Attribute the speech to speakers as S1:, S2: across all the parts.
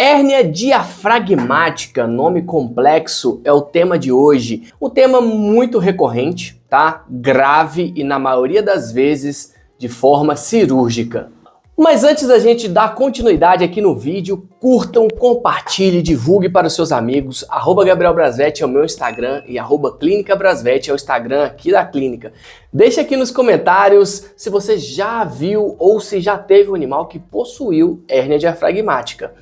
S1: Hérnia diafragmática, nome complexo, é o tema de hoje. Um tema muito recorrente, tá? Grave e na maioria das vezes de forma cirúrgica. Mas antes da gente dar continuidade aqui no vídeo, curtam, compartilhe, divulgue para os seus amigos. @GabrielBrasvetti é o meu Instagram e @ClínicaBrasvetti é o Instagram aqui da clínica. Deixe aqui nos comentários se você já viu ou se já teve um animal que possuiu hérnia diafragmática.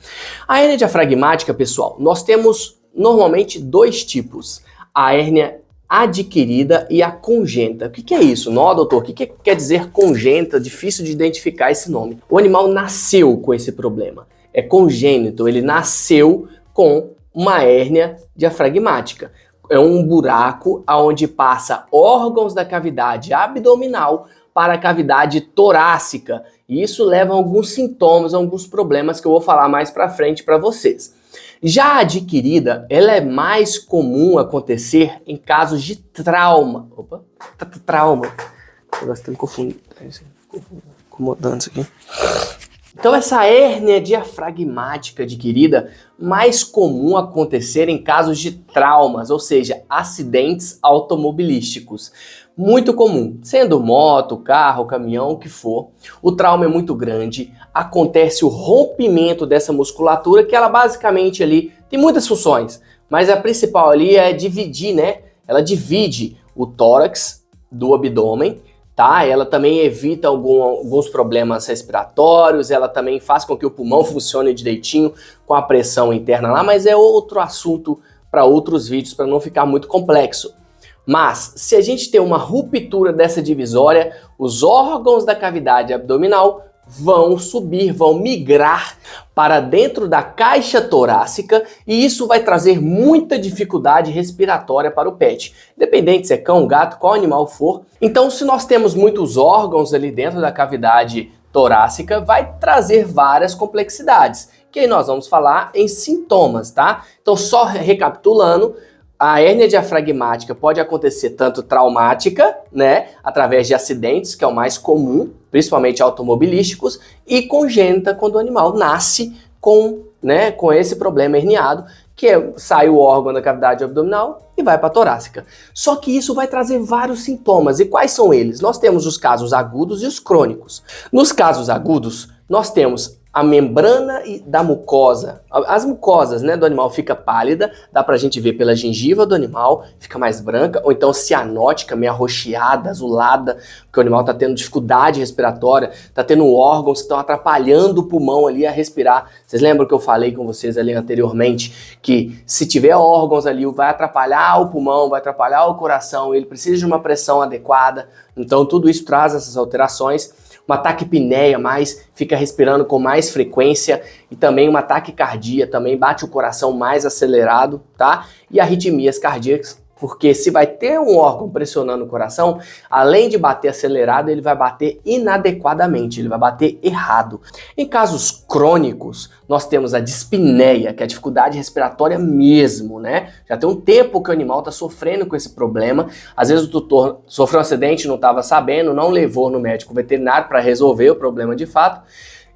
S1: A hérnia diafragmática, pessoal, nós temos normalmente dois tipos. A hérnia adquirida e a congênita. O que é isso? Não, doutor, o que quer dizer congênita? Difícil de identificar esse nome. O animal nasceu com esse problema. É congênito, ele nasceu com uma hérnia diafragmática. É um buraco onde passa órgãos da cavidade abdominal para a cavidade torácica. E isso leva a alguns sintomas, a alguns problemas que eu vou falar mais para frente para vocês. Já a adquirida, ela é mais comum acontecer em casos de trauma. Opa, trauma. Eu gosto de me confundir. Incomodando isso aqui. Então essa hérnia diafragmática adquirida, mais comum acontecer em casos de traumas, ou seja, acidentes automobilísticos. Muito comum, sendo moto, carro, caminhão, o que for. O trauma é muito grande, acontece o rompimento dessa musculatura, que ela basicamente ali tem muitas funções, mas a principal ali é dividir, né? Ela divide o tórax do abdômen, tá? Ela também evita alguns problemas respiratórios, ela também faz com que o pulmão funcione direitinho com a pressão interna lá, mas é outro assunto para outros vídeos, para não ficar muito complexo. Mas, se a gente tem uma ruptura dessa divisória, os órgãos da cavidade abdominal vão subir, vão migrar para dentro da caixa torácica e isso vai trazer muita dificuldade respiratória para o pet. Independente se é cão, gato, qual animal for. Então, se nós temos muitos órgãos ali dentro da cavidade torácica, vai trazer várias complexidades, que aí nós vamos falar em sintomas, tá? Então, só recapitulando, a hérnia diafragmática pode acontecer tanto traumática, né, através de acidentes, que é o mais comum, principalmente automobilísticos, e congênita, quando o animal nasce com esse problema herniado, sai o órgão da cavidade abdominal e vai para a torácica. Só que isso vai trazer vários sintomas. E quais são eles? Nós temos os casos agudos e os crônicos. Nos casos agudos, nós temos a membrana da mucosa, as mucosas, né, do animal fica pálida, dá pra gente ver pela gengiva do animal, fica mais branca, ou então cianótica, meio arroxeada, azulada, porque o animal tá tendo dificuldade respiratória, tá tendo órgãos que estão atrapalhando o pulmão ali a respirar. Vocês lembram que eu falei com vocês ali anteriormente, que se tiver órgãos ali, vai atrapalhar o pulmão, vai atrapalhar o coração, ele precisa de uma pressão adequada, então tudo isso traz essas alterações. Uma taquipneia, fica respirando com mais frequência e também uma taquicardia, também bate o coração mais acelerado, tá? E arritmias cardíacas, porque se vai ter um órgão pressionando o coração, além de bater acelerado, ele vai bater inadequadamente, ele vai bater errado. Em casos crônicos, nós temos a dispneia, que é a dificuldade respiratória mesmo, né? Já tem um tempo que o animal está sofrendo com esse problema. Às vezes o tutor sofreu um acidente, não estava sabendo, não levou no médico veterinário para resolver o problema de fato.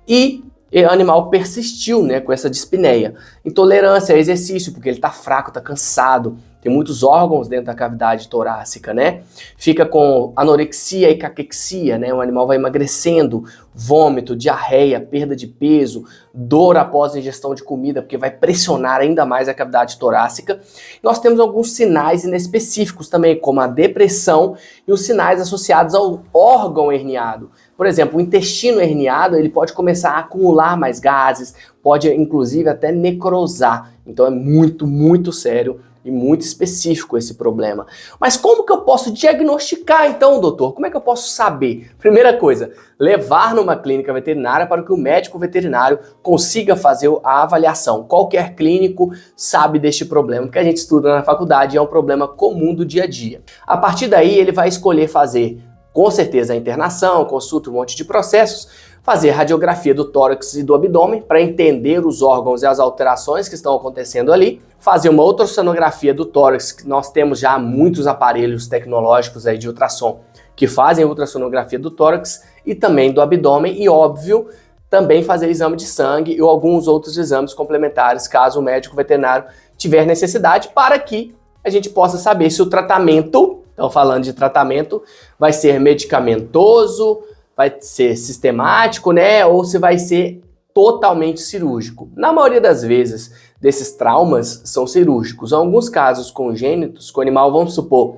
S1: E o animal persistiu, né, com essa dispneia. Intolerância a exercício, porque ele está fraco, está cansado. Tem muitos órgãos dentro da cavidade torácica, né? Fica com anorexia e caquexia, né? O animal vai emagrecendo, vômito, diarreia, perda de peso, dor após a ingestão de comida, porque vai pressionar ainda mais a cavidade torácica. Nós temos alguns sinais inespecíficos também, como a depressão e os sinais associados ao órgão herniado. Por exemplo, o intestino herniado, ele pode começar a acumular mais gases, pode inclusive até necrosar. Então é muito, muito sério e muito específico esse problema. Mas como que eu posso diagnosticar então, doutor? Como é que eu posso saber? Primeira coisa, levar numa clínica veterinária para que o médico veterinário consiga fazer a avaliação. Qualquer clínico sabe deste problema, que a gente estuda na faculdade e é um problema comum do dia a dia. A partir daí, ele vai escolher fazer, com certeza, a internação, consulta um monte de processos, fazer radiografia do tórax e do abdômen para entender os órgãos e as alterações que estão acontecendo ali, fazer uma ultrassonografia do tórax, que nós temos já muitos aparelhos tecnológicos aí de ultrassom que fazem ultrassonografia do tórax e também do abdômen e, óbvio, também fazer exame de sangue ou alguns outros exames complementares, caso o médico veterinário tiver necessidade, para que a gente possa saber se o tratamento, então falando de tratamento, vai ser medicamentoso, vai ser sistemático, né, ou se vai ser totalmente cirúrgico. Na maioria das vezes, desses traumas são cirúrgicos. Em alguns casos congênitos, que o animal, vamos supor,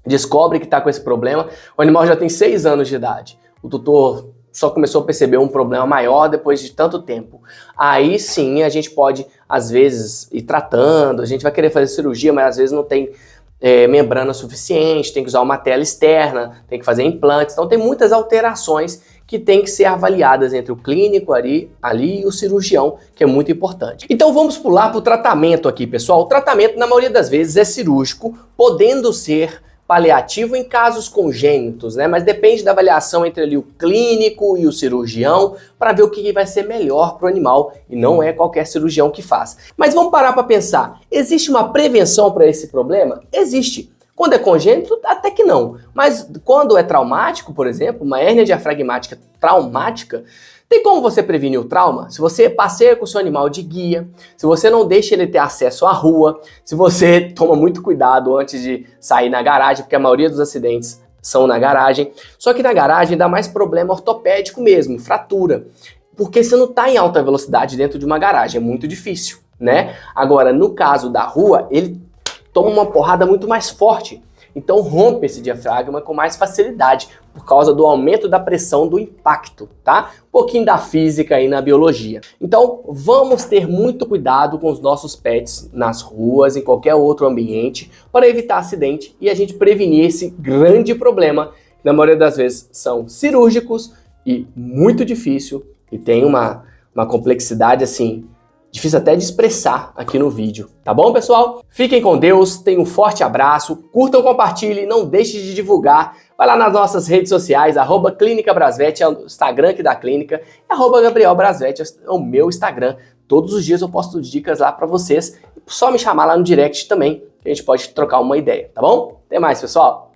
S1: descobre que está com esse problema, o animal já tem 6 anos de idade. O tutor só começou a perceber um problema maior depois de tanto tempo. Aí sim a gente pode, às vezes, ir tratando, a gente vai querer fazer cirurgia, mas às vezes não tem membrana suficiente, tem que usar uma tela externa, tem que fazer implantes, então tem muitas alterações que tem que ser avaliadas entre o clínico ali e o cirurgião, que é muito importante. Então vamos pular para o tratamento aqui, pessoal. O tratamento, na maioria das vezes, é cirúrgico, podendo ser paliativo em casos congênitos, né? Mas depende da avaliação entre ali o clínico e o cirurgião para ver o que vai ser melhor para o animal, e não é qualquer cirurgião que faz. Mas vamos parar para pensar, existe uma prevenção para esse problema? Existe. Quando é congênito, até que não. Mas quando é traumático, por exemplo, uma hérnia diafragmática traumática, tem como você prevenir o trauma? Se você passeia com o seu animal de guia, se você não deixa ele ter acesso à rua, se você toma muito cuidado antes de sair na garagem, porque a maioria dos acidentes são na garagem. Só que na garagem dá mais problema ortopédico mesmo, fratura. Porque você não está em alta velocidade dentro de uma garagem, é muito difícil, né? Agora, no caso da rua, ele toma uma porrada muito mais forte. Então rompe esse diafragma com mais facilidade, por causa do aumento da pressão do impacto, tá? Um pouquinho da física aí na biologia. Então vamos ter muito cuidado com os nossos pets nas ruas, em qualquer outro ambiente, para evitar acidente e a gente prevenir esse grande problema, que na maioria das vezes são cirúrgicos e muito difícil, e tem uma complexidade assim, difícil até de expressar aqui no vídeo. Tá bom, pessoal? Fiquem com Deus, tenham um forte abraço, curtam, compartilhem, não deixem de divulgar. Vai lá nas nossas redes sociais, @Clínica Brasvet, é o Instagram aqui da clínica, e @Gabriel Brasvet é o meu Instagram. Todos os dias eu posto dicas lá pra vocês. Só me chamar lá no direct também, que a gente pode trocar uma ideia, tá bom? Até mais, pessoal!